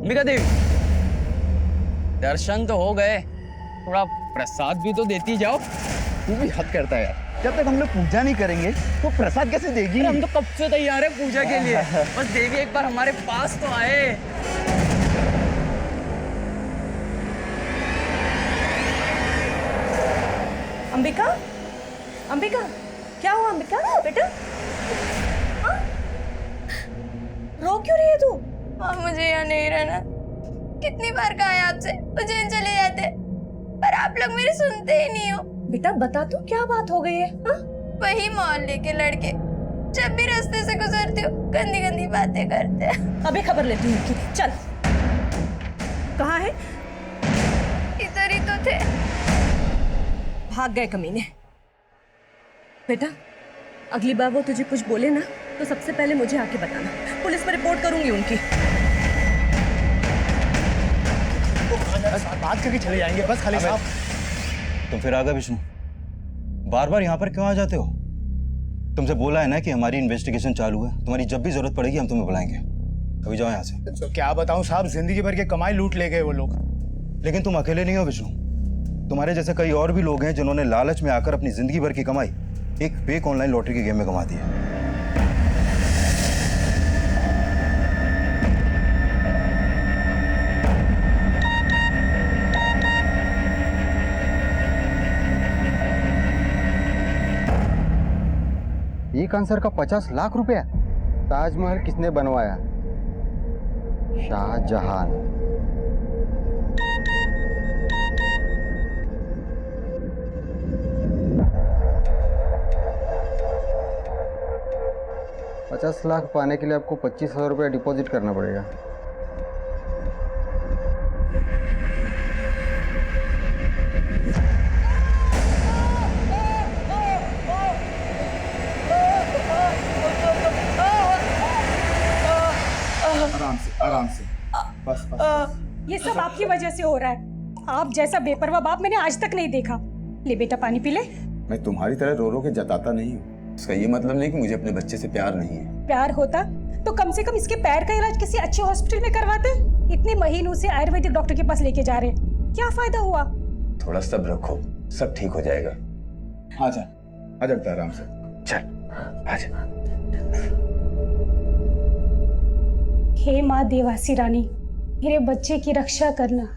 अंबिका देवी, दर्शन तो हो गए, थोड़ा प्रसाद भी तो देती जाओ। तू भी हद करता है यार। जब तक हम लोग पूजा नहीं करेंगे तो प्रसाद कैसे देगी? हम तो कब से तैयार है पूजा के लिए। बस देवी एक बार हमारे पास तो आए। अंबिका, अंबिका, क्या हुआ अंबिका बेटा? हाँ? रो क्यों रही है तू? मुझे यहाँ नहीं रहना। कितनी बार कहा है आपसे उज्जैन चले जाते, पर आप लोग मेरी सुनते ही नहीं हो। बेटा बता तू क्या बात हो गई है? हाँ? वही मोहल्ले के लड़के जब भी रास्ते से गुजरती हो गंदी गंदी बातें करते हैं। अभी खबर लेती हूँ उनकी। चल, कहाँ है? इधर ही तो थे। भाग गए कमीने। बेटा अगली बार वो तुझे कुछ बोले ना तो सबसे पहले मुझे आके बताना, पुलिस में रिपोर्ट करूंगी उनकी। बात करके चले जाएंगे बस। खाली साहब तुम फिर आ गए विष्णु, बार बार यहाँ पर क्यों आ जाते हो? तुमसे बोला है ना कि हमारी इन्वेस्टिगेशन चालू है, तुम्हारी जब भी जरूरत पड़ेगी हम तुम्हें बुलाएंगे। अभी जाओ यहाँ से। तो क्या बताऊं साहब, जिंदगी भर के कमाई लूट ले गए वो लोग। लेकिन तुम अकेले नहीं हो विष्णु, तुम्हारे जैसे कई और भी लोग हैं जिन्होंने लालच में आकर अपनी जिंदगी भर की कमाई एक फेक ऑनलाइन लॉटरी के गेम में कमा दी है। एक आंसर का 50 लाख रुपया। ताजमहल किसने बनवाया? शाहजहां। $50 लाख पाने के लिए आपको 25,000 रुपया डिपॉजिट करना पड़ेगा। आराम से बस बस। ये सब आपकी वजह से हो रहा है। आप जैसा बेपरवाह बाप मैंने आज तक नहीं देखा। ले बेटा पानी पी ले। मैं तुम्हारी तरह रो रो के जताता नहीं हूँ। इसका ये मतलब नहीं कि मुझे अपने बच्चे से प्यार नहीं है। प्यार होता तो कम से कम इसके पैर का इलाज किसी अच्छे हॉस्पिटल में करवाते। इतने महीनों से आयुर्वेदिक डॉक्टर के पास लेके जा रहे हैं, क्या फायदा हुआ? थोड़ा सब्र रखो, सब ठीक हो जाएगा। आजा आजा बेटा आराम से। चल आजा। हे माँ देवासी रानी, मेरे बच्चे की रक्षा करना।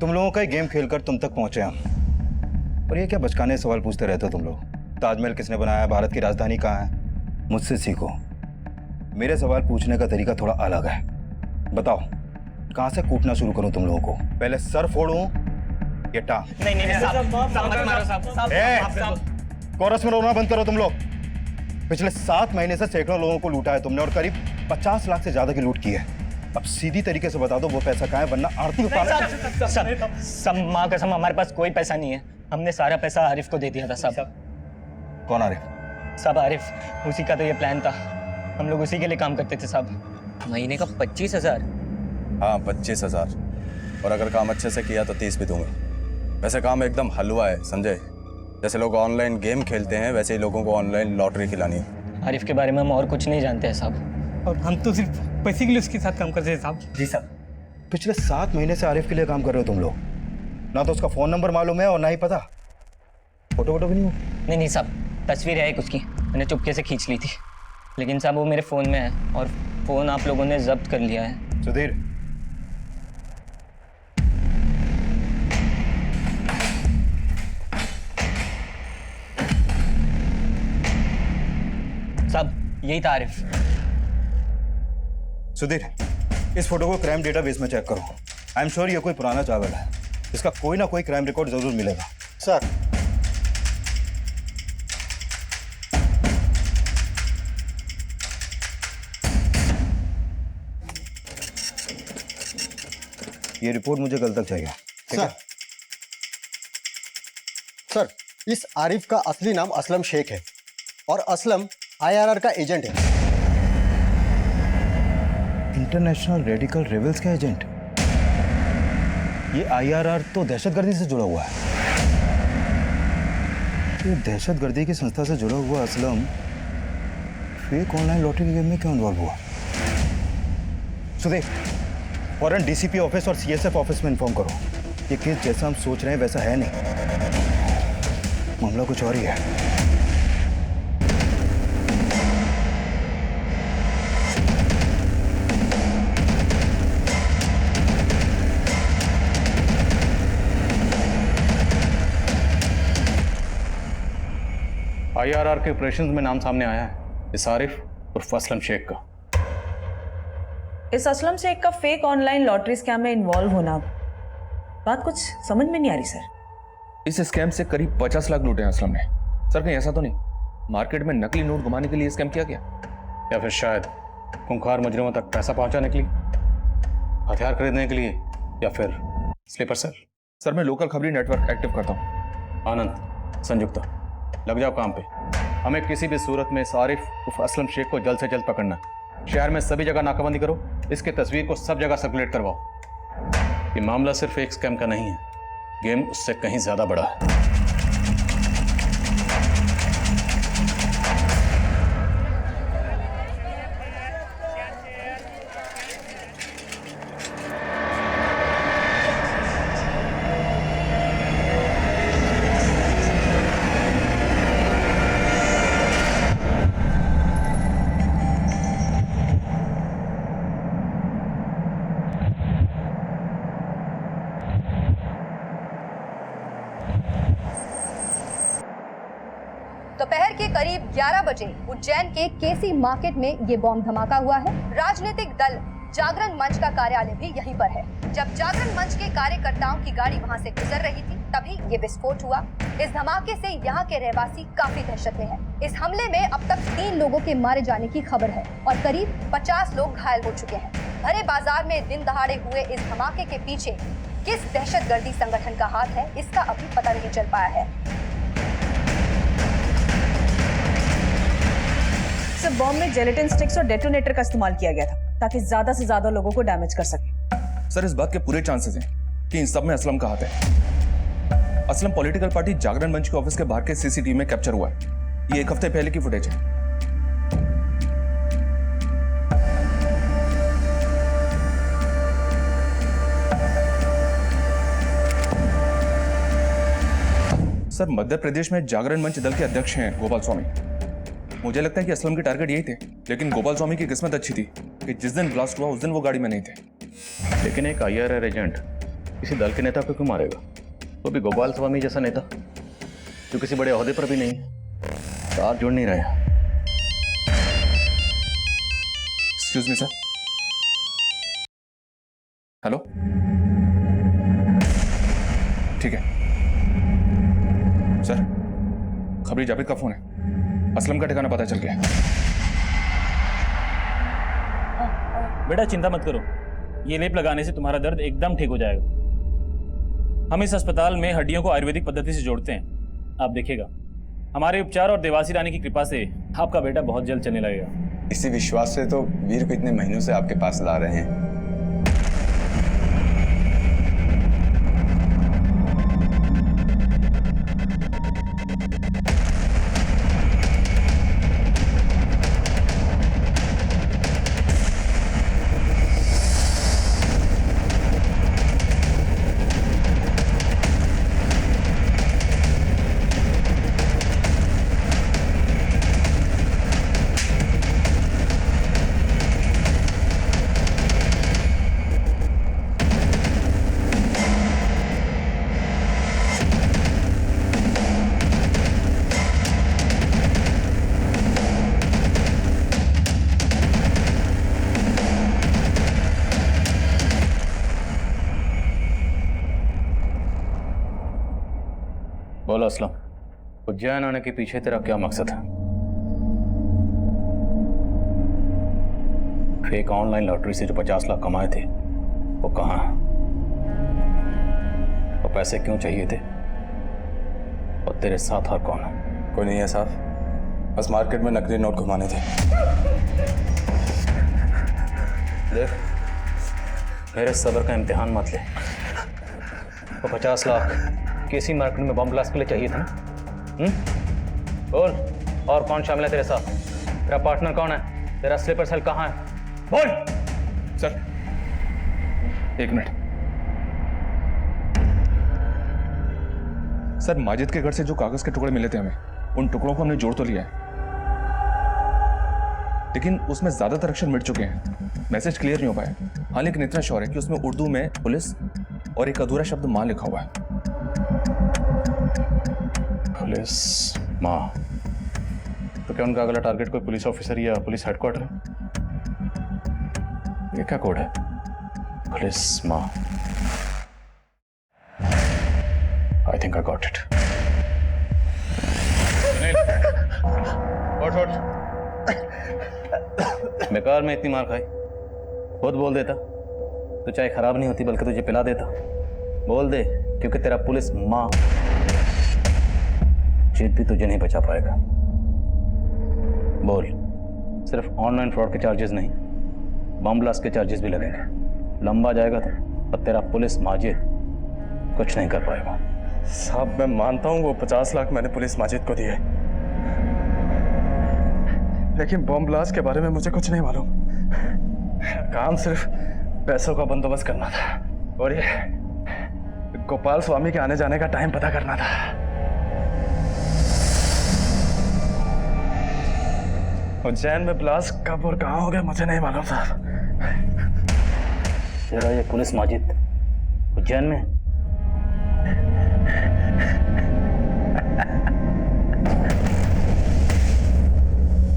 तुम लोगों का गेम खेलकर तुम तक पहुंचे हम। और ये क्या बचकाने सवाल पूछते रहते हो तुम लोग? ताजमहल किसने बनाया, भारत की राजधानी कहाँ है? मुझसे सीखो, मेरे सवाल पूछने का तरीका थोड़ा अलग है। बताओ कहाँ से कूटना शुरू करूं तुम लोगों को? पहले सर फोड़ूं या टांग? नहीं साहब मत मारो साहब। कोरस में रोना बंद करो तुम लोग। पिछले 7 महीने से सैकड़ों लोगों को लूटा है तुमने और करीब 50 लाख से ज्यादा की लूट की है। अब सीधी तरीके से बता दो वो पैसा कहाँ है, वरना आरती उतार। सब माँ कसम हमारे पास कोई पैसा नहीं है। हमने सारा पैसा आरिफ को दे दिया था साहब। कौन आरिफ? साहब आरिफ, उसी का तो ये प्लान था। हम लोग उसी के लिए काम करते थे साहब। महीने का 25,000? हाँ 25,000, और अगर काम अच्छे से किया तो 30 भी दूंगा। वैसे काम एकदम हलवा है, समझे? जैसे लोग ऑनलाइन गेम खेलते हैं वैसे ही लोगों को ऑनलाइन लॉटरी खिलानी है। आरिफ के बारे में हम और कुछ नहीं जानते हैं साहब, और हम तो सिर्फ पैसे के लिए उसके साथ काम करते हैं साहब। जी साहब। पिछले 7 महीने से आरिफ के लिए काम कर रहे हो तुम लोग। ना तो उसका फोन नंबर मालूम है और ना ही पता। फोटो वोटो भी नहीं हो? नहीं साहब, तस्वीर है एक उसकी, मैंने चुपके से खींच ली थी। लेकिन साहब वो मेरे फ़ोन में है और फ़ोन आप लोगों ने जब्त कर लिया है। सुधीर, साहब यही था आरिफ। सुधीर, इस फोटो को क्राइम डेटाबेस में चेक करो। आई एम श्योर ये कोई पुराना चावल है। इसका कोई ना कोई क्राइम रिकॉर्ड जरूर मिलेगा। सर ये रिपोर्ट मुझे कल तक चाहिए। ठीक है? सर, इस आरिफ का असली नाम असलम शेख है और असलम आईआरआर का एजेंट है। इंटरनेशनल रेडिकल रेबल्स का एजेंट? ये आईआरआर तो दहशतगर्दी से जुड़ा हुआ है। ये दहशतगर्दी की संस्था से जुड़ा हुआ असलम फेक ऑनलाइन लॉटरी के गेम में क्यों इन्वॉल्व हुआ? सुदेव, फौरन डीसीपी ऑफिस और सीएसएफ ऑफिस में इन्फॉर्म करो। ये केस जैसा हम सोच रहे हैं वैसा है नहीं, मामला कुछ और ही है। आईआरआर के ऑपरेशन में नाम सामने आया है इस आरिफ उर्फ असलम शेख का। इस असलम शेख का फेक ऑनलाइन लॉटरी स्कैम में इन्वॉल्व होना, बात कुछ समझ में नहीं आ रही सर। इस स्कैम से करीब 50 लाख लूटे हैं असलम ने। सर कहीं ऐसा तो नहीं मार्केट में नकली नोट घुमाने के लिए स्कैम किया गया, या फिर शायद खूंखार मुजरिमों तक पैसा पहुंचाने के लिए, हथियार खरीदने के लिए, या फिर स्लीपर सेल। सर मैं लोकल खबरी नेटवर्क एक्टिव करता हूँ। आनंद, संयुक्ता, लग जाओ काम पे। हमें किसी भी सूरत में इस आरिफ उर्फ असलम शेख को जल्द से जल्द पकड़ना है। शहर में सभी जगह नाकाबंदी करो, इसकी तस्वीर को सब जगह सर्कुलेट करवाओ। ये मामला सिर्फ एक स्कैम का नहीं है, गेम उससे कहीं ज्यादा बड़ा है। दोपहर के करीब 11 बजे उज्जैन के केसी मार्केट में ये बॉम्ब धमाका हुआ है। राजनीतिक दल जागरण मंच का कार्यालय भी यहीं पर है। जब जागरण मंच के कार्यकर्ताओं की गाड़ी वहां से गुजर रही थी तभी ये विस्फोट हुआ। इस धमाके से यहाँ के रहवासी काफी दहशत में हैं। इस हमले में अब तक 3 लोगों के मारे जाने की खबर है और करीब 50 लोग घायल हो चुके हैं। भरे बाजार में दिन दहाड़े हुए इस धमाके के पीछे किस दहशतगर्दी संगठन का हाथ है, इसका अभी पता नहीं चल पाया है। सर बॉम्ब में जेलेटिन स्टिक्स और डेटोनेटर का इस्तेमाल किया गया था ताकि ज्यादा से ज्यादा लोगों को डैमेज कर सके। सर इस बात के पूरे चांसेस हैं कि इन सब में असलम का हाथ है। असलम पॉलिटिकल पार्टी जागरण मंच के ऑफिस के बाहर के सीसीटीवी में कैप्चर हुआ है। ये 1 हफ्ते पहले की फुटेज है। सर मध्य प्रदेश में जागरण मंच दल के अध्यक्ष हैं गोपाल स्वामी। मुझे लगता है कि असलम के टारगेट यही थे, लेकिन गोपाल स्वामी की किस्मत अच्छी थी कि जिस दिन ब्लास्ट हुआ उस दिन वो गाड़ी में नहीं थे। लेकिन एक आईआरआर एजेंट किसी दल के नेता को क्यों मारेगा? वो भी गोपाल स्वामी जैसा नेता जो किसी बड़े ओहदे पर भी नहीं है। तार जुड़ नहीं रहे। Excuse me sir. हेलो, ठीक है सर। खबरी जावेद का फोन है। असलम का ठिकाना पता चल गया। बेटा चिंता मत करो, ये लेप लगाने से तुम्हारा दर्द एकदम ठीक हो जाएगा। हम इस अस्पताल में हड्डियों को आयुर्वेदिक पद्धति से जोड़ते हैं। आप देखिएगा हमारे उपचार और देवासी रानी की कृपा से आपका बेटा बहुत जल्द चलने लगेगा। इसी विश्वास से तो वीर को इतने महीनों से आपके पास ला रहे हैं। बोलो असलम, उज्जैन आने के पीछे तेरा क्या मकसद है? फेक ऑनलाइन लॉटरी से जो 50 लाख कमाए थे वो कहाँ है? पैसे क्यों चाहिए थे और तेरे साथ और कौन है? कोई नहीं है साहब, बस मार्केट में नकली नोट घुमाने थे। देख, मेरे सब्र का इम्तिहान मत ले। तो 50 लाख किसी मार्केट में बम ब्लास्ट के लिए चाहिए था ना? बोल, और कौन शामिल है तेरे साथ? तेरा पार्टनर कौन है? तेरा स्लीपर सेल कहाँ है? बोल। सर, एक मिनट। सर, माजिद के घर से जो कागज के टुकड़े मिले थे हमें, उन टुकड़ों को हमने जोड़ तो लिया है, लेकिन उसमें ज्यादातर अक्षर मिट चुके हैं। मैसेज क्लियर नहीं हो पाया। हाँ, लेकिन इतना श्योर है कि उसमें उर्दू में पुलिस और एक अधूरा शब्द मां लिखा हुआ है। पुलिस माँ? तो क्या उनका अगला टारगेट कोई पुलिस ऑफिसर या पुलिस हेडक्वार्टर है? ये क्या कोड है? पुलिस माँ। I think I got it. उठ। बेकार में इतनी मार खाई। खुद बोल देता तो चाय खराब नहीं होती, बल्कि तुझे पिला देता। बोल दे, क्योंकि तेरा पुलिस माँ जीत भी तुझे नहीं बचा पाएगा। बोल, सिर्फ ऑनलाइन फ्रॉड के चार्जेस नहीं, बम ब्लास्ट के चार्जेस भी लगेंगे। लंबा जाएगा तो और तेरा पुलिस माजिद कुछ नहीं कर पाएगा। साहब, मैं मानता हूँ वो 50 लाख मैंने पुलिस माजिद को दिए, लेकिन बम ब्लास्ट के बारे में मुझे कुछ नहीं मालूम। काम सिर्फ पैसों का बंदोबस्त करना था और ये गोपाल स्वामी के आने जाने का टाइम पता करना था। उज्जैन में ब्लास्ट कब और कहाँ हो गया मुझे नहीं मालूम था। तेरा ये पुलिस माजिद उज्जैन में?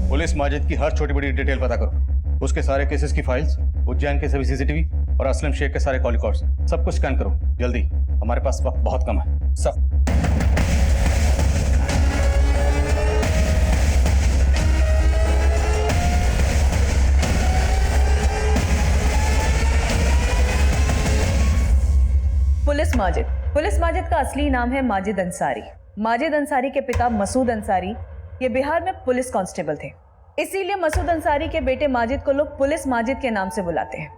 पुलिस माजिद की हर छोटी बड़ी डिटेल पता करो। उसके सारे केसेस की फाइल्स, उज्जैन के सभी सीसीटीवी और असलम शेख के सारे कॉल रिकॉर्ड्स, सब कुछ स्कैन करो जल्दी। हमारे पास वक्त बहुत कम है। सब पुलिस माजिद का असली नाम है माजिद अंसारी। माजिद अंसारी के पिता मसूद अंसारी ये बिहार में पुलिस कांस्टेबल थे, इसीलिए मसूद अंसारी के बेटे माजिद को लोग पुलिस माजिद के नाम से बुलाते हैं।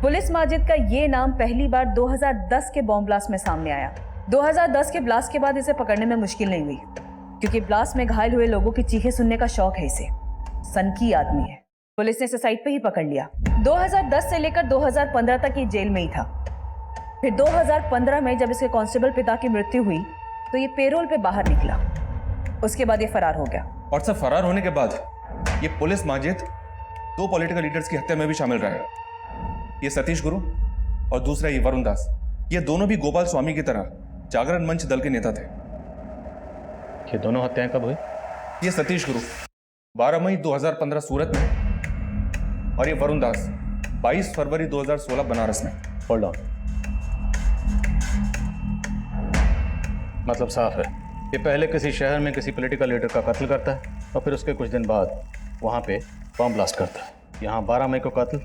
पुलिस माजिद का ये नाम पहली बार 2010 के बॉम्ब ब्लास्ट में सामने आया। 2010 के ब्लास्ट के बाद इसे पकड़ने में मुश्किल नहीं हुई, क्योंकि ब्लास्ट में घायल हुए लोगों की चीखें सुनने का शौक है इसे। सनकी आदमी है। पुलिस ने इसे साइट पे ही पकड़ लिया। 2010 से लेकर 2015 तक ये जेल में ही था। फिर 2015 में जब इसके कांस्टेबल पिता की मृत्यु हुई तो ये पेरोल पे बाहर निकला। उसके बाद ये फरार हो गया। और सब फरार होने के बाद ये पुलिस माजिद 2 पॉलिटिकल लीडर्स की हत्या में भी शामिल रहा है। ये सतीश गुरु और दूसरा ये वरुण दास। ये दोनों भी गोपाल स्वामी की तरह जागरण मंच दल के नेता थे। ये दोनों हत्याएं कब हुई? ये सतीश गुरु 12 मई 2015 सूरत में और ये वरुण दास 22 फरवरी 2016 बनारस में। Hold on. मतलब साफ है, ये पहले किसी शहर में किसी पॉलिटिकल लीडर का कत्ल करता है और फिर उसके कुछ दिन बाद वहाँ पे बम ब्लास्ट करता है। यहाँ 12 मई को कत्ल,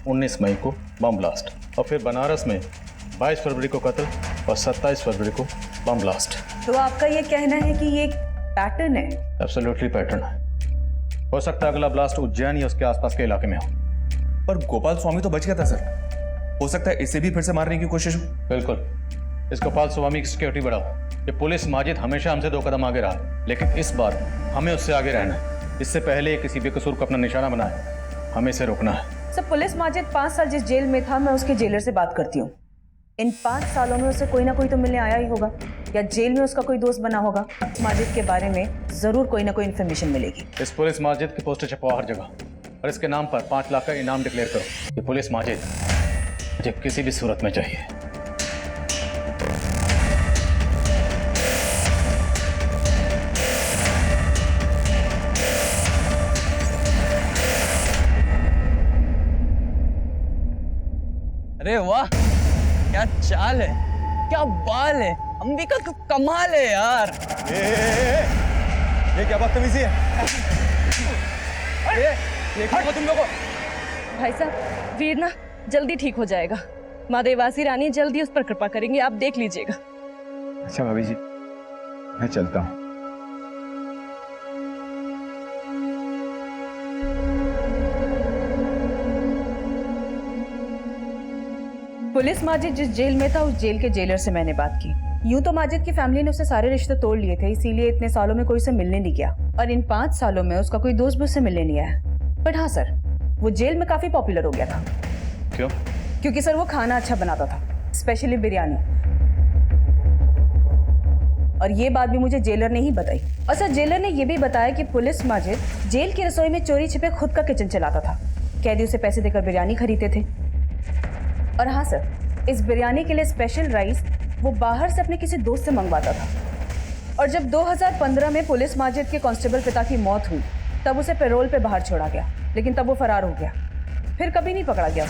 19 मई को बम ब्लास्ट और फिर बनारस में 22 फरवरी को कत्ल और 27 फरवरी को बम ब्लास्ट। तो आपका ये कहना है कि ये पैटर्न है? एब्सोल्युटली पैटर्न है। हो सकता है अगला ब्लास्ट उज्जैन या उसके आसपास के इलाके में हो। पर गोपाल स्वामी तो बच गया था सर, हो सकता है इसे भी फिर से मारने की कोशिश हो। बिल्कुल, इस गोपाल स्वामी की सिक्योरिटी बढ़ाओ। ये पुलिस माजिद हमेशा हमसे 2 कदम आगे रहा, लेकिन इस बार हमें उससे आगे रहना है। इससे पहले किसी बेकसूर को अपना निशाना बनाए, हमें इसे रोकना है। सर, पुलिस माजिद 5 साल जिस जेल में था, मैं उसके जेलर से बात करती हूँ। इन 5 सालों में उसे कोई ना कोई तो मिलने आया ही होगा, या जेल में उसका कोई दोस्त बना होगा। माजिद के बारे में जरूर कोई ना कोई इन्फॉर्मेशन मिलेगी। इस पुलिस माजिद की पोस्टर छपवाओ हर जगह और इसके नाम पर 5 लाख का इनाम डिक्लेयर करो। ये पुलिस माजिद मुझे किसी भी सूरत में चाहिए। अरे वाह, क्या चाल है, क्या बाल है, अंबिका का कमाल है यार। ये क्या बदतमीजी है? ये क्या हुआ तुम लोगों को? भाई साहब, वीर ना जल्दी ठीक हो जाएगा। माँ देवासी रानी जल्दी उस पर कृपा करेंगे, आप देख लीजिएगा। अच्छा भाभी जी, मैं चलता हूँ। पुलिस माजिद जिस जेल में था उस जेल के जेलर से मैंने बात की। यूं तो माजिद की फैमिली ने उससे सारे रिश्ते तोड़ लिए थे, इसीलिए इतने सालों में कोई उसे मिलने नहीं गया और इन 5 सालों में उसका कोई दोस्त भी उससे मिलने नहीं आया। बट हाँ सर, वो जेल में काफी पॉपुलर हो गया था। क्यों? क्योंकि सर वो खाना अच्छा बनाता था, स्पेशली बिरयानी। और ये बात भी मुझे जेलर ने ही बताई। और सर जेलर ने ये भी बताया कि पुलिस माजिद जेल की रसोई में चोरी छिपे खुद का किचन चलाता था। कैदी उसे पैसे देकर बिरयानी खरीदते थे। और हाँ सर, इस बिरयानी के लिए स्पेशल राइस वो बाहर से अपने किसी दोस्त से मंगवाता था। और जब 2015 में पुलिस माजिद के कांस्टेबल पिता की मौत हुई तब उसे पैरोल पे बाहर छोड़ा गया, लेकिन तब वो फरार हो गया, फिर कभी नहीं पकड़ा गया।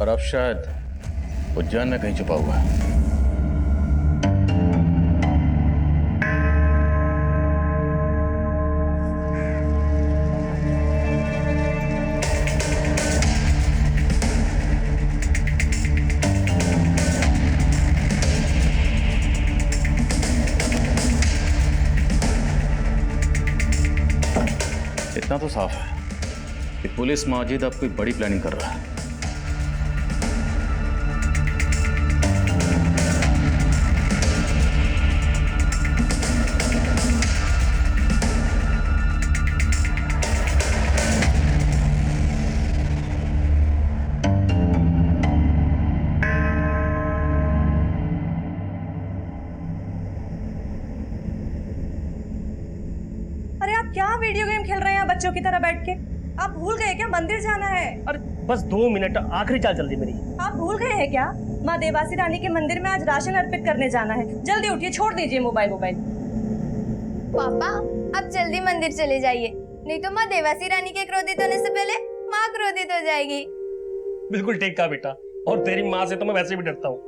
और अब शायद उज्जैन में कहीं छुपा हुआ है। इतना तो साफ है कि पुलिस माजिद अब कोई बड़ी प्लानिंग कर रहा है। अरे आप क्या वीडियो गेम खेल रहे हैं बच्चों की तरह बैठ के? आप भूल गए क्या मंदिर जाना है? अरे बस 2 मिनट, आखिरी चाल चल रही मेरी। आप भूल गए हैं क्या? माँ देवासी रानी के मंदिर में आज राशन अर्पित करने जाना है। जल्दी उठिए, छोड़ दीजिए मोबाइल। पापा आप जल्दी मंदिर चले जाइए, नहीं तो माँ देवासी रानी के क्रोधित होने से पहले माँ क्रोधित हो जाएगी। बिल्कुल ठीक कहा बेटा, और तेरी माँ से तो मैं वैसे भी डरता हूँ।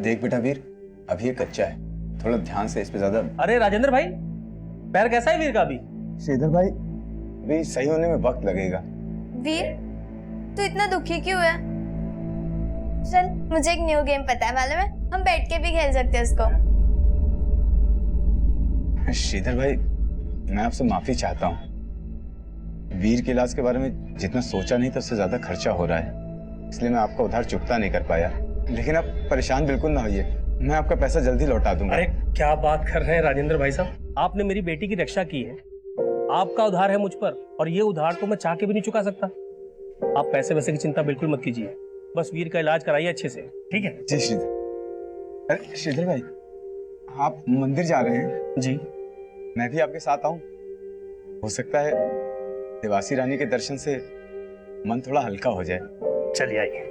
देख बेटा वीर, अभी ये कच्चा है, थोड़ा ध्यान से इस पे ज्यादा। अरे राजेंद्र भाई, पैर कैसा है वीर का अभी? श्रीधर भाई, अभी सही होने में वक्त लगेगा। वीर तू इतना दुखी क्यों है? चल मुझे एक न्यू गेम पता है, मालूम है? हम बैठ के भी खेल सकते हैं उसको। श्रीधर भाई, मैं आपसे माफी चाहता हूँ। वीर के इलाज के बारे में जितना सोचा नहीं था उससे ज्यादा खर्चा हो रहा है, इसलिए मैं आपका उधार चुकता नहीं कर पाया। लेकिन आप परेशान बिल्कुल ना होइए, मैं आपका पैसा जल्दी लौटा दूंगा। अरे क्या बात कर रहे हैं राजेंद्र भाई साहब, आपने मेरी बेटी की रक्षा की है, आपका उधार है मुझ पर, और ये उधार तो मैं चाह के भी नहीं चुका सकता। आप पैसे वैसे की चिंता बिल्कुल मत कीजिए, बस वीर का इलाज कराइए अच्छे से, ठीक है? जी श्रीधर। अरे श्रीधर भाई, आप मंदिर जा रहे हैं? जी। मैं भी आपके साथ आऊं? हो सकता है देवासी रानी के दर्शन से मन थोड़ा हल्का हो जाए। चलिए आइए।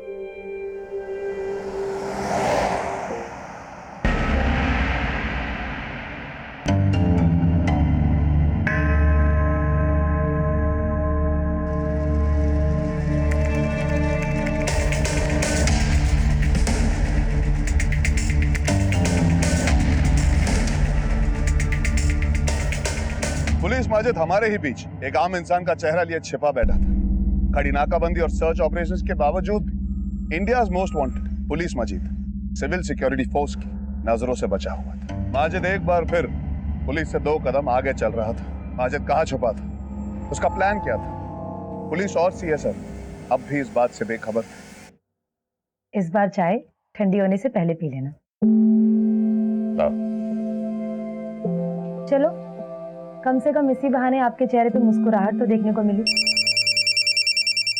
पुलिस माजिद हमारे ही बीच एक आम इंसान का चेहरा लिए छिपा बैठा था। कड़ी नाकाबंदी और सर्च ऑपरेशंस के बावजूद भी India's most wanted police Majid civil security force की नजरों से बचा हुआ था। माजिद एक बार फिर पुलिस से 2 कदम आगे चल रहा था। माजिद कहाँ छुपा था, उसका प्लान क्या था? पुलिस और सीएसएफ अब भी इस बात से बेखबर थे। इस बार चाय ठंडी होने से पहले पी लेना। चलो, कम से कम इसी बहाने आपके चेहरे पे मुस्कुराहट तो देखने को मिली।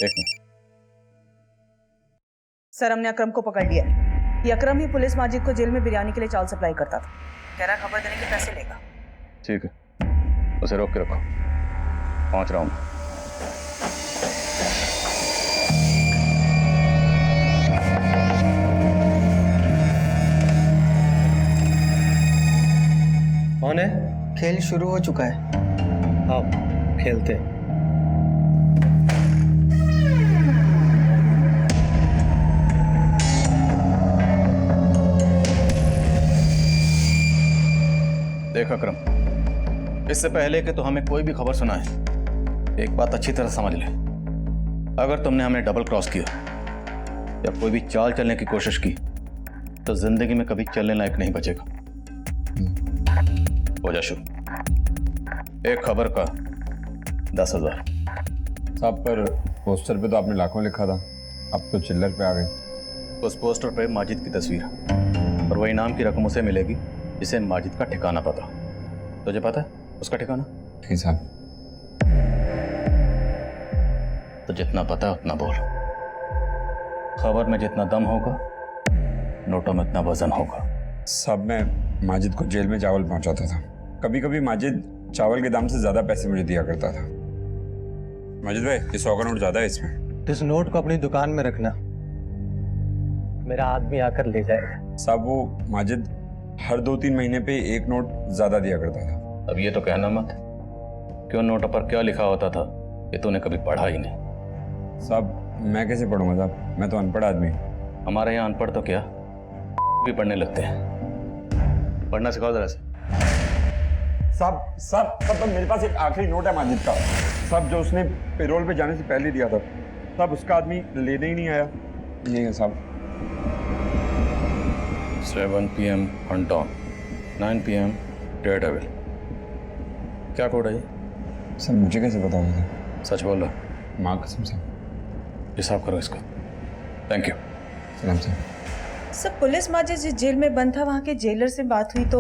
एक मिनट। सर, हमने अकरम को पकड़ लिया। ये अकरम ही पुलिस माजिद को जेल में बिरयानी के लिए चावल सप्लाई करता था। कह रहा खबर देने के पैसे लेगा। ठीक है, उसे रोक के रखो, पहुंच रहा हूं। कौन है? खेल शुरू हो चुका है। आओ खेलते हैं। देख अकरम, इससे पहले कि तो हमें कोई भी खबर सुनाए, एक बात अच्छी तरह समझ ले। अगर तुमने हमें डबल क्रॉस किया या कोई भी चाल चलने की कोशिश की तो जिंदगी में कभी चलने लायक नहीं बचेगा। हो जा शुरू। एक खबर का 10,000। साहब पर पोस्टर पे तो आपने लाखों लिखा था, अब तो चिल्लर पे आ गए। उस पोस्टर पे माजिद की तस्वीर है और वही नाम की रकम उसे मिलेगी जिसे माजिद का ठिकाना पता। तुझे पता है उसका ठिकाना? नहीं साहब। तो जितना पता है उतना बोल। खबर में जितना दम होगा नोटों में इतना वजन होगा। साहब मैं माजिद को जेल में चावल पहुंचाता था। कभी कभी माजिद चावल के दाम से ज्यादा पैसे मुझे दिया करता था। माजिद भाई ये 100 का नोट ज्यादा है इसमें। इस नोट को अपनी दुकान में रखना, मेरा आदमी आकर ले जाएगा। साहब वो माजिद हर 2-3 महीने पे एक नोट ज्यादा दिया करता था। अब ये तो कहना मत क्यों नोटों पर क्या लिखा होता था ये तूने कभी पढ़ा ही नहीं। साहब मैं कैसे पढ़ूंगा साहब, मैं तो अनपढ़ आदमी। हमारे यहाँ अनपढ़ तो क्या भी पढ़ने लगते हैं। पढ़ना सिखाओ जरा से। साहब साहब साहब मेरे पास एक आखिरी नोट है माजिद का, साहब जो उसने पेरोल पे जाने से पहले दिया था। साहब उसका आदमी लेने ही नहीं आया। नहीं है साहब। 7 PM hunt down, 9 PM Daredevil। क्या कोड है ये? सर मुझे कैसे पता होगा? सच बोल रहा? माँ कसम से। हिसाब करो इसका। Thank you. सलाम सर। सब पुलिस माजिद जिस जेल में बंद था वहाँ के जेलर से बात हुई तो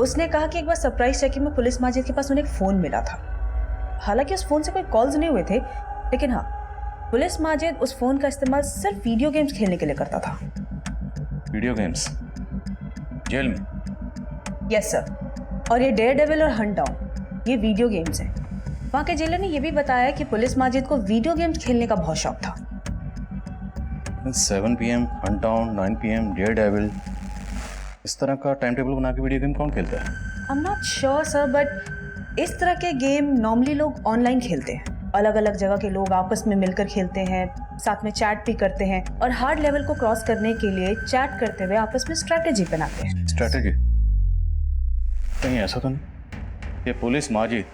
उसने कहा कि एक बार सरप्राइज चेकिंग में पुलिस माजिद के पास उन्हें एक फ़ोन मिला था। हालांकि उस फ़ोन से कोई कॉल्स नहीं हुए थे, लेकिन हाँ पुलिस माजिद उस फ़ोन का इस्तेमाल सिर्फ वीडियो गेम्स खेलने के लिए करता था। वीडियो गेम्स जेल में? Yes sir. और ये डेयर डेविल और हंट डाउन ये वीडियो गेम्स हैं। वहाँ के जेलर ने यह भी बताया कि पुलिस माजिद को वीडियो गेम्स खेलने का बहुत शौक था। 7 PM hunt down, 9 PM Daredevil, इस तरह का टाइम टेबल बना के वीडियो गेम कौन खेलता है? I am not sure sir, but इस तरह के गेम नॉर्मली लोग ऑनलाइन खेलते हैं। अलग अलग जगह के लोग आपस में मिलकर खेलते हैं, साथ में चैट भी करते हैं और हार्ड लेवल को क्रॉस करने के लिए चैट करते हुए आपस में स्ट्रैटेजी बनाते हैं। स्ट्रैटेजी? कहीं ऐसा तो नहीं ये पुलिस माजिद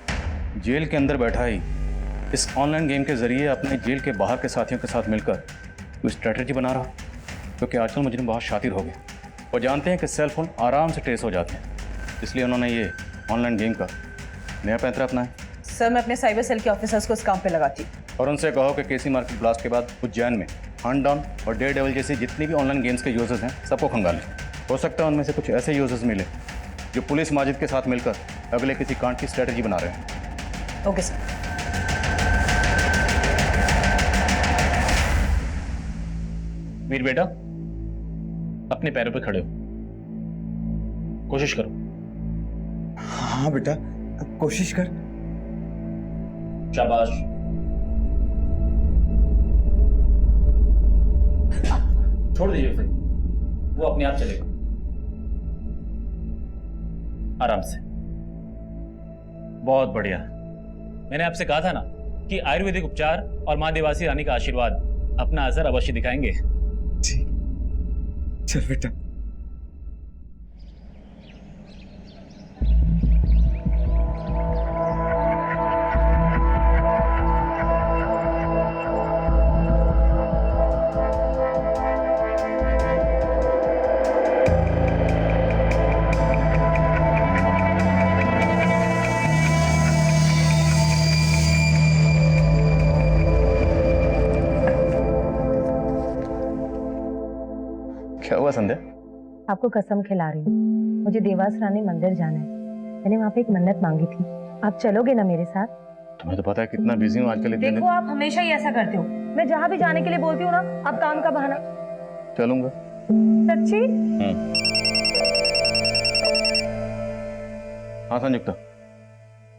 जेल के अंदर बैठा ही इस ऑनलाइन गेम के जरिए अपने जेल के बाहर के साथियों के साथ मिलकर कोई स्ट्रैटेजी बना रहा? क्योंकि आजकल मुजरिम बहुत शातिर हो गए और जानते हैं कि सेल फोन आराम से ट्रेस हो जाते हैं, इसलिए उन्होंने ये ऑनलाइन गेम का नया पैंतरा अपनाया। सर मैं अपने साइबर सेल के ऑफिसर्स को इस काम पे लगाती और उनसे कहो कि केसी मार्केट ब्लास्ट के बाद उज्जैन में हंट डाउन और डेयर डेविल जैसे जितनी भी ऑनलाइन गेम्स के यूजर्स हैं सबको खंगालें। हो सकता है उनमें से कुछ ऐसे यूजर्स मिले जो पुलिस माजिद के साथ मिलकर अगले किसी कांड की स्ट्रैटेजी बना रहे हैं। Okay sir. वीर बेटा अपने पैरों पर खड़े हो, कोशिश करो। हाँ बेटा कोशिश कर। शाबाश। छोड़ दीजिए उसे, वो अपने आप चलेगा। आराम से। बहुत बढ़िया। मैंने आपसे कहा था ना कि आयुर्वेदिक उपचार और मां देवासी रानी का आशीर्वाद अपना असर अवश्य दिखाएंगे। चल बेटा। क्या हुआ संध्या? आपको कसम खिला रही हूँ, मुझे देवास रानी मंदिर जाना है। मैंने वहाँ पे एक मन्नत मांगी थी, आप चलोगे ना मेरे साथ? तुम्हें तो पता है कितना बिजी हूँ आजकल। इतने देखो आप हमेशा ही ऐसा करते हो, मैं जहाँ भी जाने के लिए बोलती हूँ ना आप काम का बहाना। चलूंगा। सच्ची? हाँ संयुक्ता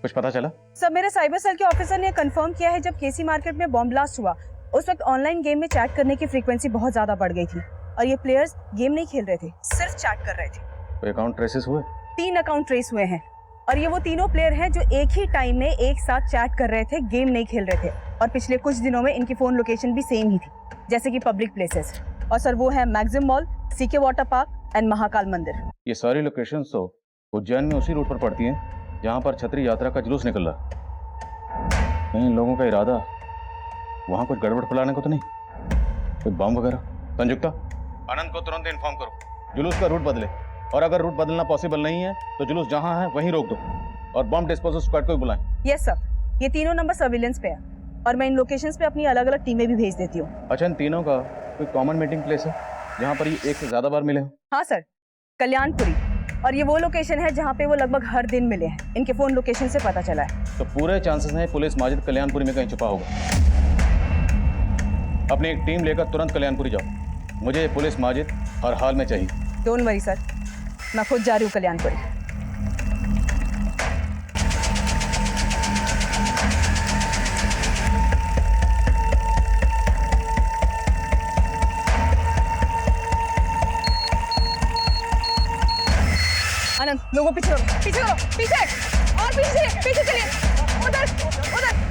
कुछ पता चला? सर मेरे साइबर सेल के ऑफिसर ने कंफर्म किया है जब केसी मार्केट में बॉम्ब ब्लास्ट हुआ उस वक्त ऑनलाइन गेम में चैट करने की फ्रीक्वेंसी बहुत ज्यादा बढ़ गई थी और ये प्लेयर्स गेम नहीं खेल रहे थे, सिर्फ चैट कर रहे थे। कोई अकाउंट ट्रेसेस हुए? 3 अकाउंट ट्रेस हुए हैं और ये वो तीनों प्लेयर हैं जो एक ही टाइम में एक साथ चैट कर रहे थे, गेम नहीं खेल रहे थे। और पिछले कुछ दिनों में इनकी फोन लोकेशन भी सेम ही थी, जैसे कि पब्लिक प्लेसेस। और सर वो है Maxim mall, CK water park and Mahakal मंदिर। ये सारी लोकेशन तो उज्जैन में उसी रूट पर पड़ती हैं जहाँ पर छतरी यात्रा का जुलूस निकल रहा। इन लोगों का इरादा वहाँ कुछ गड़बड़ फैलाने को तो नहीं? कोई बम वगैरह? संयुक्ता, आनंद को तुरंत इन्फॉर्म करो, जुलूस का रूट बदले, और अगर रूट बदलना पॉसिबल नहीं है तो जुलूस जहां है वहीं रोक दो, और बम डिस्पोजल स्क्वाड को भी बुलाएं। यस सर, ये तीनों नंबर सर्विलेंस पे है और मैं इन लोकेशंस पे अपनी अलग अलग टीमें भी भेज देती हूँ। अच्छा, इन तीनों का कोई कॉमन मीटिंग प्लेस है जहाँ पर ये एक से ज्यादा बार मिले हो? हाँ सर, कल्याणपुरी, और ये वो लोकेशन है जहाँ पे वो लगभग हर दिन मिले हैं। इनके फोन लोकेशन से पता चला है। तो पूरे चांसेस हैं पुलिस माजिद कल्याणपुरी में कहीं छुपा होगा। अपनी एक टीम लेकर तुरंत कल्याणपुरी जाओ, मुझे ये पुलिस माजिद हर हाल में चाहिए। डोंट वरी सर, मैं खुद जा रही हूँ कल्याणपुरी। आनंद, लोगों पीछे करो, पीछे करो, पीछे और पीछे, पीछे चलिए, उधर उधर।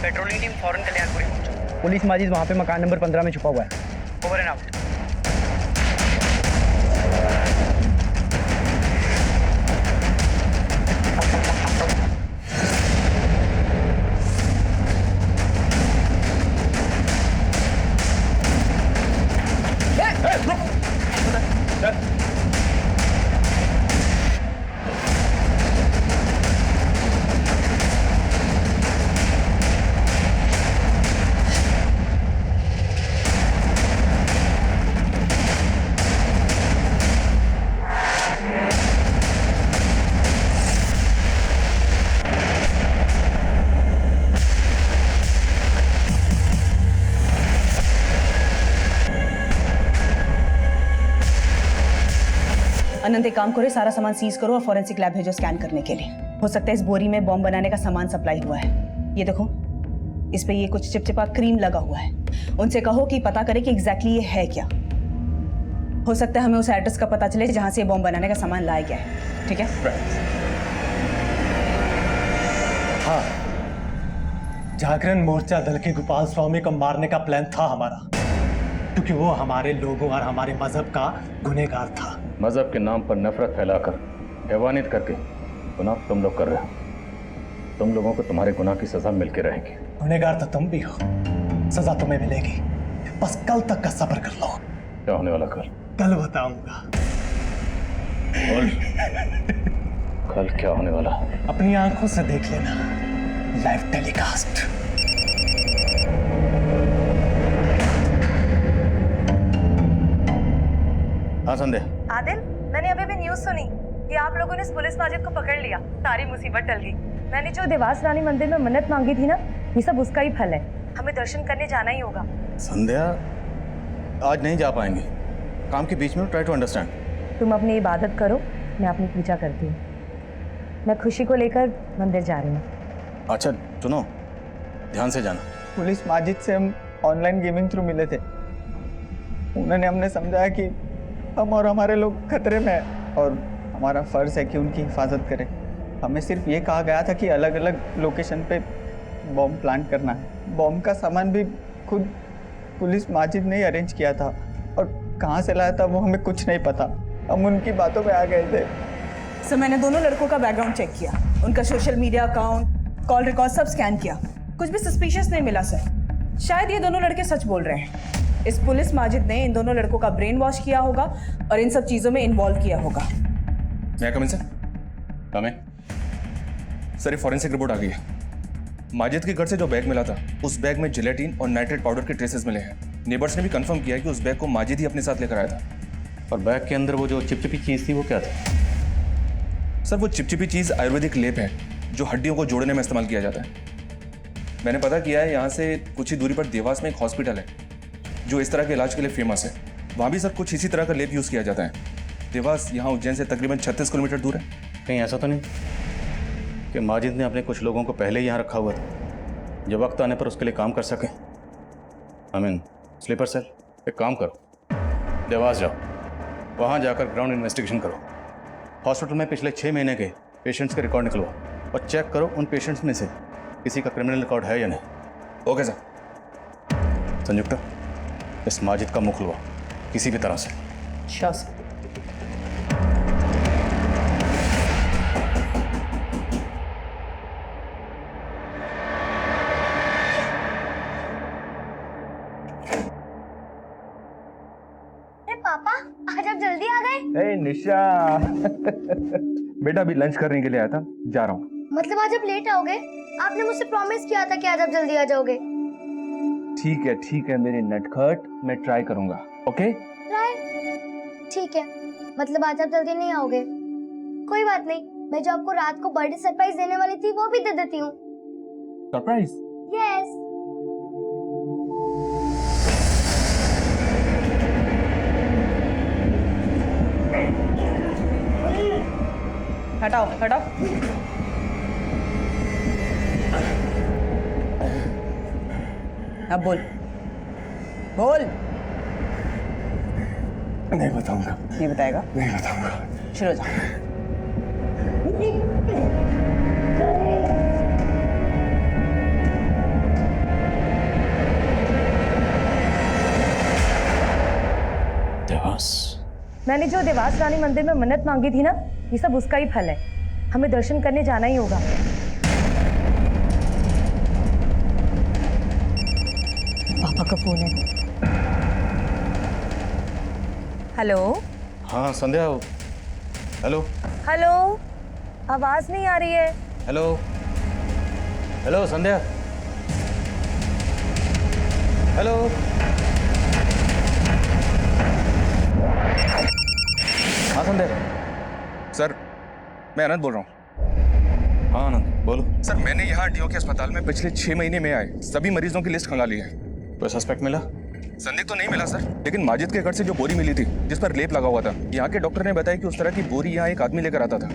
पेट्रोलिंग टीम फौरन कल्याणपुरी पहुंचो। पुलिस माजिद वहाँ पे मकान नंबर 15 में छुपा हुआ है। Over and out. आनंद, एक काम करो, सारा सामान सीज करो और फॉरेंसिक लैब भेजो स्कैन करने के लिए। हो सकता है इस बोरी में बॉम्ब बनाने का सामान सप्लाई हुआ है। ये देखो, इस पे ये कुछ चिपचिपा क्रीम लगा हुआ है। उनसे कहो कि पता करें कि एग्जैक्टली ये है क्या। हो सकता है हमें उस एड्रेस का पता चले जहां से ये बॉम्ब बनाने का सामान लाया गया है। ठीक है? हाँ, जागरण मोर्चा दल के गोपाल स्वामी को मारने का प्लान था हमारा, क्योंकि वो हमारे लोगों और हमारे मजहब का गुनहगार था। मजहब के नाम पर नफरत फैलाकर, हैवानियत करके गुनाह तुम लोग कर रहे हो। तुम लोगों को तुम्हारे गुनाह की सजा मिल के रहेगी। गुनहगार तो तुम भी हो, सजा तुम्हें मिलेगी। बस कल तक का सब्र कर लो। क्या होने वाला कल? कल बताऊंगा। कल क्या होने वाला? अपनी आंखों से देख लेना, लाइव टेलीकास्ट। हाँ संदेह। आदिल, मैंने अभी भी न्यूज़ सुनी कि आप लोगों ने इस पुलिस माजिद को पकड़ लिया। सारी मुसीबत टल गई। मैंने जो देवास रानी मंदिर में मन्नत मांगी थी ना, ये सब उसका ही फल है। हमें दर्शन करने जाना ही होगा। संध्या, आज नहीं जा पाएंगे, काम के बीच में। Try to understand. तुम अपनी इबादत करो, मैं अपनी पूजा करती हूँ। मैं खुशी को लेकर मंदिर जा रही हूँ। अच्छा सुनो, ध्यान से जाना। पुलिस माजिद से हम ऑनलाइन गेमिंग थ्रू मिले थे। उन्होंने हमने समझाया कि हम और हमारे लोग खतरे में हैं और हमारा फ़र्ज़ है कि उनकी हिफाजत करें। हमें सिर्फ ये कहा गया था कि अलग अलग लोकेशन पे बॉम्ब प्लांट करना है। बॉम्ब का सामान भी खुद पुलिस माजिद ने ही अरेंज किया था, और कहाँ से लाया था वो हमें कुछ नहीं पता। हम उनकी बातों में आ गए थे। सर, मैंने दोनों लड़कों का बैकग्राउंड चेक किया, उनका social media account, call record सब स्कैन किया। कुछ भी सस्पिशियस नहीं मिला सर। शायद ये दोनों लड़के सच बोल रहे हैं। इस पुलिस माजिद ने इन दोनों लड़कों का ब्रेन वॉश किया होगा और इन सब चीजों में इन्वॉल्व किया होगा। मैं कम इन सर? कम है सर। फॉरेंसिक रिपोर्ट आ गई है। माजिद के घर से जो बैग मिला था, उस बैग में जिलेटिन और नाइट्रेट पाउडर के ट्रेसेस मिले हैं। नेबर्स ने भी कंफर्म किया कि उस बैग को माजिद ही अपने साथ लेकर आया था। और बैग के अंदर वो जो चिपचिपी चीज़ थी वो क्या था? सर, वो चिपचिपी चीज़ आयुर्वेदिक लेप है जो हड्डियों को जोड़ने में इस्तेमाल किया जाता है। मैंने पता किया है, यहाँ से कुछ ही दूरी पर देवास में एक हॉस्पिटल है जो इस तरह के इलाज के लिए फेमस है। वहाँ भी सर कुछ इसी तरह का लेप यूज़ किया जाता है। देवास यहाँ उज्जैन से तकरीबन 36 किलोमीटर दूर है। कहीं ऐसा तो नहीं कि माजिद ने अपने कुछ लोगों को पहले ही यहाँ रखा हुआ था, जब वक्त आने पर उसके लिए काम कर सके? स्लीपर सेल, एक काम करो, देवास जाओ, वहाँ जाकर ग्राउंड इन्वेस्टिगेशन करो। हॉस्पिटल में पिछले 6 महीने के पेशेंट्स के रिकॉर्ड निकलवाओ और चेक करो उन पेशेंट्स में से किसी का क्रिमिनल रिकॉर्ड है या नहीं। Okay sir. संयुक्ता, इस माजिद का मुंह खुलवाओ किसी भी तरह से। Sure sir. पापा आज आप जल्दी आ गए। ए निशा बेटा अभी लंच करने के लिए आया था, जा रहा हूँ। मतलब आज आप लेट आओगे? आपने मुझसे प्रॉमिस किया था कि आज आप जल्दी आ जाओगे। ठीक है मेरी नटखट, मैं ट्राई करूंगा। Okay try? ठीक है, मतलब आज आप जल्दी नहीं आओगे। कोई बात नहीं, मैं जो आपको रात को बर्थडे सरप्राइज देने वाली थी वो भी दे देती हूँ। सरप्राइज? यस। हटाओ हटाओ। अब बोल बोल। नहीं बताऊंगा। नहीं बताएगा? नहीं बताऊंगा। शुरू हो जाओ। देवास, मैंने जो देवास रानी मंदिर में मन्नत मांगी थी ना, ये सब उसका ही फल है। हमें दर्शन करने जाना ही होगा। पापा का फोन है। हेलो। हाँ संध्या। हेलो हेलो, आवाज नहीं आ रही है। हेलो हेलो संध्या। हेलो। हाँ संध्या। सर मैं आनंद बोल रहा हूँ। हाँ आनंद बोलो। सर मैंने यहाँ डीओ के अस्पताल में पिछले 6 महीने में आए सभी मरीजों की लिस्ट खंगाली है। कोई सस्पेक्ट मिला? संदिग्ध तो नहीं मिला सर, लेकिन माजिद के घर से जो बोरी मिली थी जिस पर लेप लगा हुआ था, यहाँ के डॉक्टर ने बताया कि उस तरह की बोरी यहाँ एक आदमी लेकर आता था।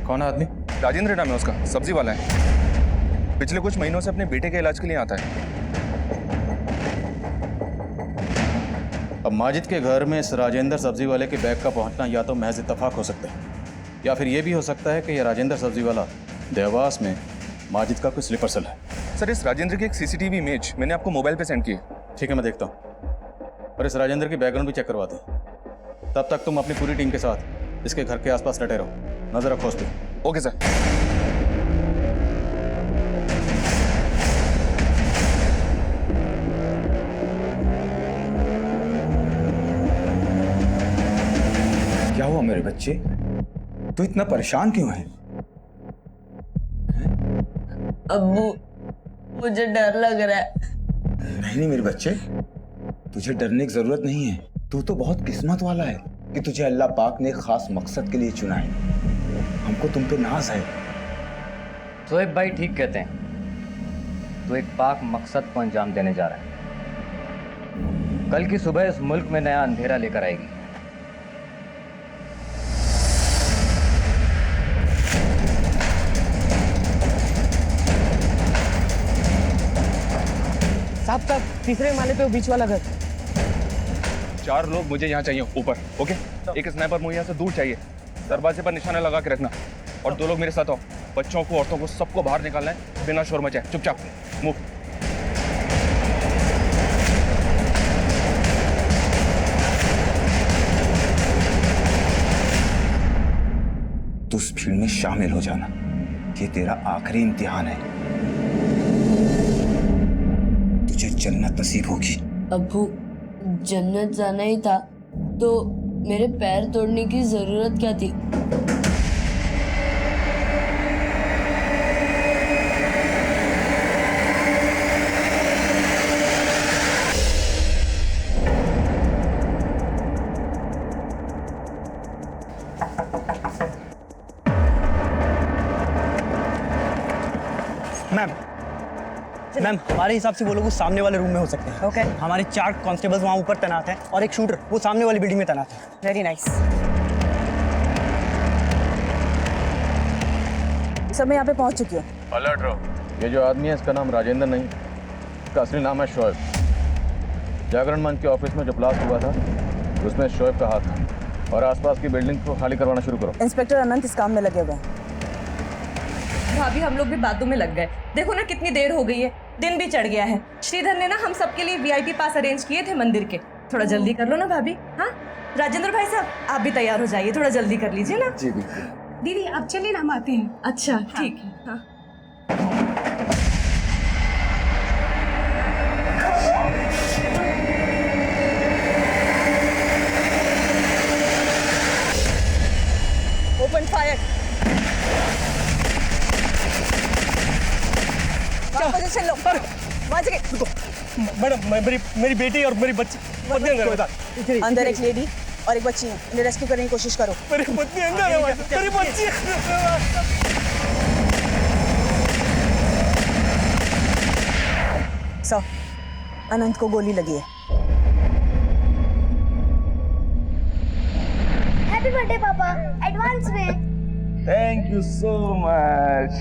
कौन आदमी? राजेंद्र नाम है उसका, सब्जी वाला है। पिछले कुछ महीनों से अपने बेटे के इलाज के लिए आता है। अब माजिद के घर में इस राजेंद्र सब्जी वाले के बैग का पहुंचना या तो महज इत्तेफाक हो सकता है, या फिर यह भी हो सकता है कि यह राजेंद्र सब्जी वाला देवास में माजिद का कोई स्लीपर सेल है। सर इस राजेंद्र की एक सीसीटीवी इमेज मैंने आपको मोबाइल पे सेंड की है। ठीक है मैं देखता हूँ, और इस राजेंद्र की बैकग्राउंड भी चेक करवाते हैं। तब तक तुम अपनी पूरी टीम के साथ इसके घर के आसपास डटे रहो, नजर रखो उस पर। Okay sir. क्या हुआ मेरे बच्चे, तू इतना परेशान क्यों है? अब्बू मुझे डर लग रहा है। नहीं मेरे बच्चे, तुझे डरने की जरूरत नहीं है। तू तो बहुत किस्मत वाला है कि तुझे अल्लाह पाक ने खास मकसद के लिए चुना है। हमको तुम पे नाज है। शोएब भाई ठीक कहते हैं, तो एक पाक मकसद को अंजाम देने जा रहा है। कल की सुबह इस मुल्क में नया अंधेरा लेकर आएगी। साहब तीसरे माले पे वो बीच वाला घर। 4 लोग मुझे यहाँ चाहिए ऊपर। ओके, एक स्नाइपर मुझे यहाँ से दूर चाहिए। दरवाजे पर निशाना लगा के रखना, और 2 लोग मेरे साथ आओ। बच्चों को, औरतों को, सबको बाहर निकालना है बिना शोर मचाए। चुपचाप मूव। तू उस भीड़ में शामिल हो जाना, ये तेरा आखिरी इम्तिहान है। तुझे जन्नत नसीब होगी। अब्बू जन्नत जाना ही था तो मेरे पैर तोड़ने की जरूरत क्या थी? मैम हमारे हिसाब से वो लोग उस सामने वाले रूम में हो सकते हैं। ओके हमारे 4 कांस्टेबल्स वहाँ ऊपर तैनात हैं और एक शूटर वो सामने वाली बिल्डिंग में तैनात है। Very nice. सब मैं यहाँ पे पहुँच चुकी हूँ। अलर्ट रहो। ये जो आदमी है इसका नाम राजेंद्र नहीं, इसका असली नाम है शोएब। जागरण मंच के ऑफिस में जो ब्लास्ट हुआ था उसमें शोएब का हाथ था। और आसपास की बिल्डिंग को खाली करवाना शुरू करो। इंस्पेक्टर अनंत इस काम में लगे हुए हैं। भाभी हम लोग भी बातों में लग गए। देखो ना कितनी देर हो गई है, दिन भी चढ़ गया है। श्रीधर ने ना हम सबके लिए वीआईपी पास अरेंज किए थे मंदिर के। थोड़ा जल्दी कर लो ना भाभी। हाँ राजेंद्र भाई साहब आप भी तैयार हो जाइए, थोड़ा जल्दी कर लीजिए ना। जी बिल्कुल। दीदी आप चलिए ना, हम आते हैं। अच्छा ठीक है। हाँ ओपन फायर। पोजीशन लो। वहां से मैडम मेरी बेटी और मेरी बच्ची अंदर एक लेडी और एक बच्ची है, इन्हें रेस्क्यू करने की कोशिश करो। मेरी पत्नी अंदर है, मेरी बच्ची सर अनंत को गोली लगी है। हैप्पी बर्थडे पापा, एडवांस में। Thank you so much.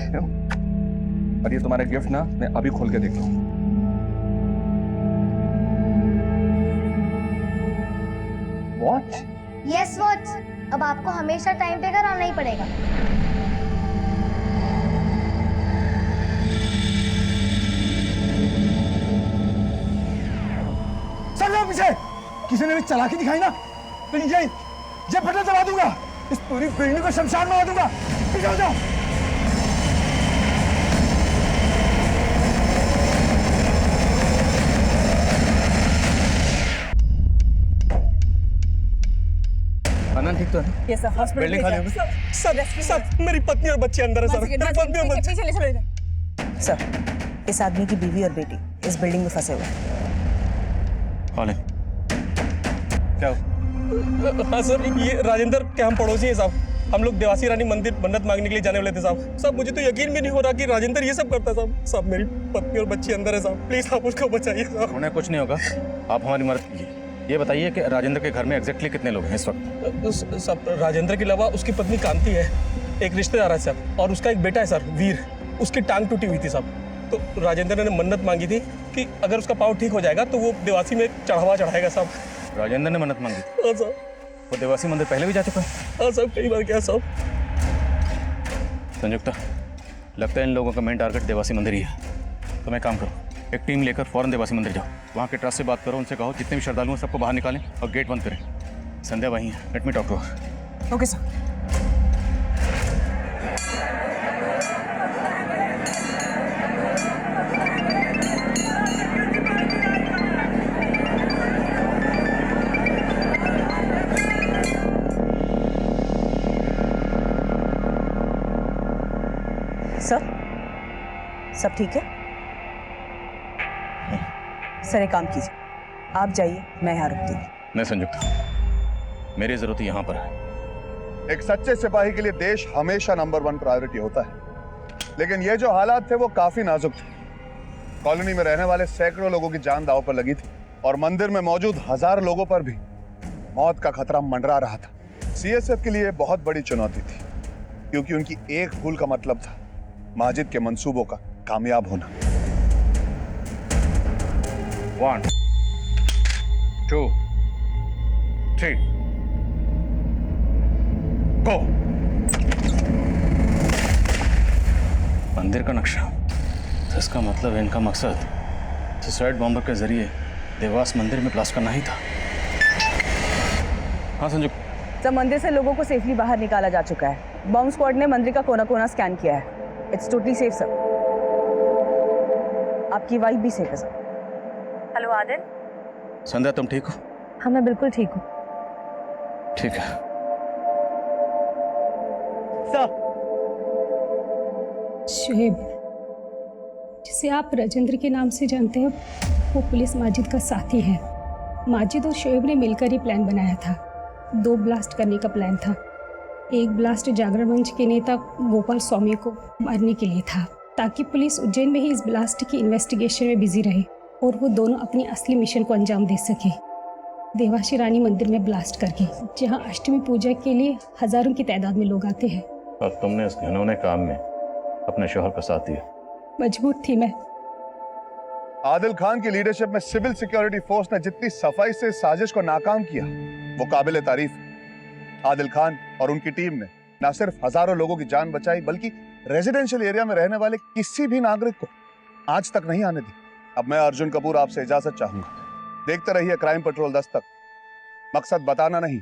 और ये तुम्हारा गिफ्ट ना मैं अभी खोल के देख लूँ। वॉच? Yes watch. अब आपको हमेशा टाइम पे घर आना ही पड़ेगा। चल जाओ पीछे। किसी ने भी चालाकी दिखाई ना तो ये बटन दबा दूंगा, इस पूरी बिल्डिंग को शमशान में दूंगा। पीछे हो जाओ। अनंत ठीक तो है? ये सर हॉस्पिटल बिल्डिंग खाली होगी। सब मेरी पत्नी और बच्ची अंदर है सर। मेरी पत्नी और बच्ची। सर इस आदमी की बीवी और बेटी इस बिल्डिंग में फंसे हुए हैं। कौन है? क्या हो? हाँ सर, ये राजेंद्र के हम पड़ोसी हैं साहब। हम लोग देवासी रानी मंदिर मन्नत मांगने के लिए जाने वाले थे साहब। साहब मुझे तो यकीन भी नहीं हो रहा कि राजेंद्र ये सब करता है साहब। साहब मेरी पत्नी और बच्ची अंदर है साहब, प्लीज आप उसको बचाइए साहब। उन्हें कुछ नहीं होगा, आप हमारी मदद कीजिए। ये बताइए कि राजेंद्र के घर में एग्जैक्टली कितने लोग हैं इस वक्त? साहब राजेंद्र के अलावा उसकी पत्नी कांति है, एक रिश्तेदार है साहब, और उसका एक बेटा है सर वीर। उसकी टांग टूटी हुई थी साहब। तो राजेंद्र ने मन्नत मांगी थी कि अगर उसका पाँव ठीक हो जाएगा तो वो देवासी में चढ़ावा चढ़ाएगा साहब। राजेंद्र ने मन्नत मांगी थी? हाँ साहब। वो देवासी मंदिर पहले भी जा चुका है? हाँ साहब, कई बार गया साहब। संयुक्ता, लगता है इन लोगों का मेन टारगेट देवासी मंदिर ही है। तो मैं काम करो, एक टीम लेकर फौरन देवासी मंदिर जाओ। वहाँ के ट्रस्ट से बात करो, उनसे कहो जितने भी श्रद्धालु हैं सबको बाहर निकालें और गेट बंद करें। संध्या वहीं है, let me talk to her. Okay sir. Sir सब ठीक है? सर एक काम कीजिए, आप जाइए, मैं यहाँ रुकती हूँ। नहीं संयुक्ता, मेरी जरूरत यहाँ पर है। एक सच्चे सिपाही के लिए देश हमेशा नंबर 1 प्रायोरिटी होता है, लेकिन ये जो हालात थे वो काफी नाजुक थे। कॉलोनी में रहने वाले सैकड़ों लोगों की जान दांव पर लगी थी और मंदिर में मौजूद 1000 लोगों पर भी मौत का खतरा मंडरा रहा था। सीएसएफ के लिए बहुत बड़ी चुनौती थी, क्योंकि उनकी एक भूल का मतलब था माजिद के मंसूबों का कामयाब होना। 1 2 3 गो। मंदिर का नक्शा, तो इसका मतलब इनका मकसद सुसाइड बॉम्बर के जरिए देवास मंदिर में ब्लास्ट करना ही था। हाँ संजू। सर मंदिर से लोगों को सेफली बाहर निकाला जा चुका है। बॉम्ब स्क्वाड ने मंदिर का कोना कोना स्कैन किया है। It's totally safe sir. आपकी वाइफ भी सेफ है सर। हेलो आदिल। संध्या तुम ठीक हो? हाँ मैं बिल्कुल ठीक हूँ। ठीक है। शुएब, जिसे आप राजेंद्र के नाम से जानते हैं, वो पुलिस माजिद का साथी है। माजिद और शुएब ने मिलकर ही प्लान बनाया था। 2 ब्लास्ट करने का प्लान था। एक ब्लास्ट जागरण मंच के नेता गोपाल स्वामी को मारने के लिए था, ताकि पुलिस उज्जैन में ही इस ब्लास्ट की इन्वेस्टिगेशन में बिजी रहे और वो दोनों अपनी असली मिशन को अंजाम दे सके, देवासी रानी मंदिर में ब्लास्ट करके, जहां अष्टमी पूजा के लिए हजारों की तादाद में लोग आते हैं। और तुमने इस घिनौने काम में अपने शौहर का साथ दिया। मजबूर थी मैं। आदिल खान की लीडरशिप में सिविल सिक्योरिटी फोर्स ने जितनी सफाई से इस साजिश को नाकाम किया वो काबिल तारीफ है। आदिल खान और उनकी टीम ने न सिर्फ हजारों लोगों की जान बचाई बल्कि रेजिडेंशियल एरिया में रहने वाले किसी भी नागरिक को आज तक नहीं आने दी। अब मैं अर्जुन कपूर आपसे इजाजत चाहूंगा। देखते रहिए क्राइम पेट्रोल दस्तक। मकसद बताना नहीं,